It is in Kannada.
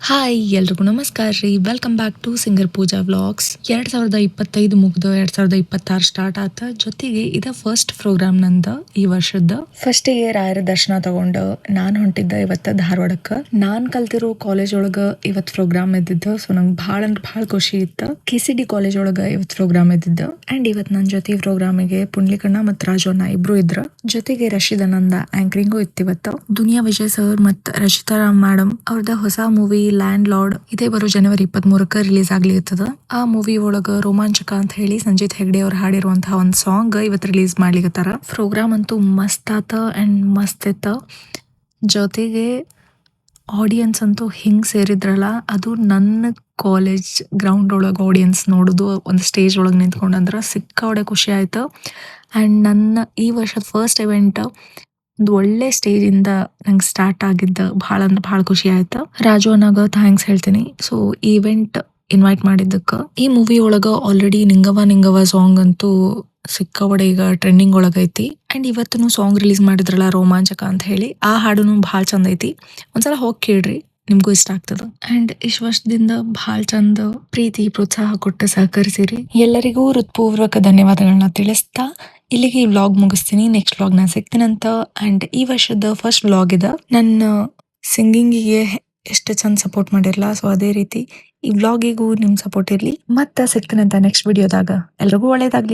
ಹಾಯ್ ಎಲ್ರಿಗೂ ನಮಸ್ಕಾರ ರೀ. Welcome back to singer Pooja vlogs. 2025 ಮುಗ್ದು 2026 ಸ್ಟಾರ್ಟ್ ಆತ. ಜೊತೆಗೆ ಇದ ಫಸ್ಟ್ ಪ್ರೋಗ್ರಾಮ್ ನಂದ ಈ ವರ್ಷದ. ಫಸ್ಟಿಗೆ ರಾಯರ ದರ್ಶನ ತಗೊಂಡ ನಾನ್ ಹೊಂಟಿದ್ದ ಇವತ್ತ ಧಾರವಾಡಕ್ಕ. ನಾನ್ ಕಲ್ತಿರೋ ಕಾಲೇಜ್ ಒಳಗ ಇವತ್ ಪ್ರೋಗ್ರಾಮ್ ಇದ್ದಿದ್ದು. ಸೊ ನಂಗೆ ಭಾಳ ಖುಷಿ ಇತ್ತ. KCD ಕಾಲೇಜ್ ಒಳಗ ಇವತ್ ಪ್ರೋಗ್ರಾಮ್ ಇದ್ದಿದ್ದು. ಅಂಡ್ ಇವತ್ ನನ್ ಜೊತೆ ಪ್ರೋಗ್ರಾಮಿಗೆ ಪುಂಡ್ಲಿಕಣ್ಣ ಮತ್ ರಾಜು ಅಣ್ಣ ಇಬ್ರು ಇದ್ರ. ಜೊತೆಗೆ ರಶೀದ್ ಅಣ್ಣಂದ ಆಂಕರಿಂಗು ಇತ್ತಿವತ್ತ. ದುನಿಯಾ ವಿಜಯ್ ಸರ್ ಮತ್ ರಚಿತಾ ರಾಮ್ ಮೇಡಮ್ ಅವ್ರದ ಹೊಸ ಮೂವಿ ಲ್ಯಾಂಡ್ ಲಾರ್ಡ್ ಇದೇ ಬರೋ ಜನವರಿ 23ಕ್ಕೆ ರಿಲೀಸ್ ಆಗ್ಲಿರ್ತದ. ಆ ಮೂವಿ ಒಳಗ ರೋಮಾಂಚಕ ಅಂತ ಹೇಳಿ ಸಂಜಿತ್ ಹೆಗ್ಡೆ ಅವ್ರು ಹಾಡಿರುವಂತಹ ಒಂದು ಸಾಂಗ್ ಇವತ್ತು ರಿಲೀಸ್ ಮಾಡ್ಲಿಕತ್ತಾರ. ಪ್ರೋಗ್ರಾಮ್ ಅಂತೂ ಮಸ್ತ್ ಆತ ಅಂಡ್ ಮಸ್ತ್ ಇತ್ತ. ಜೊತೆಗೆ ಆಡಿಯನ್ಸ್ ಅಂತೂ ಹಿಂಗ್ ಸೇರಿದ್ರಲ್ಲ, ಅದು ನನ್ನ ಕಾಲೇಜ್ ಗ್ರೌಂಡ್ ಒಳಗ ಆಡಿಯನ್ಸ್ ನೋಡುದು ಒಂದು ಸ್ಟೇಜ್ ಒಳಗೆ ನಿಂತ್ಕೊಂಡಂದ್ರ ಸಿಕ್ಕಾಪಟ್ಟೆ ಖುಷಿ ಆಯ್ತು. ಅಂಡ್ ನನ್ನ ಈ ವರ್ಷದ ಫಸ್ಟ್ ಇವೆಂಟ್ ಒಂದು ಒಳ್ಳೆ ಸ್ಟೇಜ್ ಇಂದ ನಂಗೆ ಸ್ಟಾರ್ಟ್ ಆಗಿದ್ದ ಭಾಳ ಅಂದ್ರೆ ಭಾಳ ಖುಷಿ ಆಯ್ತು. ರಾಜು ಅನ್ನಾಗ ಥ್ಯಾಂಕ್ಸ್ ಹೇಳ್ತೀನಿ. ಸೊ ಈ ಇವೆಂಟ್ ಇನ್ವೈಟ್ ಮಾಡಿದ್ದಕ್ಕ. ಈ ಮೂವಿ ಒಳಗ ಆಲ್ರೆಡಿ ನಿಂಗವ ಸಾಂಗ್ ಅಂತೂ ಸಿಕ್ಕಾಪಟ್ಟೆ ಈಗ ಟ್ರೆಂಡಿಂಗ್ ಒಳಗ ಐತಿ. ಅಂಡ್ ಇವತ್ತು ಸಾಂಗ್ ರಿಲೀಸ್ ಮಾಡಿದ್ರಲ್ಲ ರೋಮಾಂಚಕ ಅಂತ ಹೇಳಿ, ಆ ಹಾಡುನು ಭಾಳ ಚಂದ ಐತಿ. ಒಂದ್ಸಲ ಹೋಗಿ ಕೇಳ್ರಿ, ನಿಮ್ಗೂ ಇಷ್ಟ ಆಗ್ತದ. ಅಂಡ್ ಇಷ್ಟ ವರ್ಷದಿಂದ ಭಾಳ ಚಂದ ಪ್ರೀತಿ ಪ್ರೋತ್ಸಾಹ ಕೊಟ್ಟು ಸಹಕರಿಸಿರಿ. ಎಲ್ಲರಿಗೂ ಹೃತ್ಪೂರ್ವಕ ಧನ್ಯವಾದಗಳನ್ನ ತಿಳಿಸ್ತಾ ಇಲ್ಲಿಗೆ ಈ ವ್ಲಾಗ್ ಮುಗಿಸ್ತೀನಿ. ನೆಕ್ಸ್ಟ್ ವ್ಲಾಗ್ ನಾನು ಸಿಗ್ತೀನಂತ. ಅಂಡ್ ಈ ವರ್ಷದ ಫಸ್ಟ್ ವ್ಲಾಗ್ ಇದ. ನನ್ನ ಸಿಂಗಿಂಗಿಗೆ ಎಷ್ಟು ಚಂದ ಸಪೋರ್ಟ್ ಮಾಡಿರಲ್ಲ, ಸೊ ಅದೇ ರೀತಿ ಈ ವ್ಲಾಗಿಗೂ ನಿಮ್ ಸಪೋರ್ಟ್ ಇರ್ಲಿ. ಮತ್ತೆ ಸಿಗ್ತೀನಂತ ನೆಕ್ಸ್ಟ್ ವಿಡಿಯೋದಾಗ. ಎಲ್ರಿಗೂ ಒಳ್ಳೇದಾಗ್ಲಿ.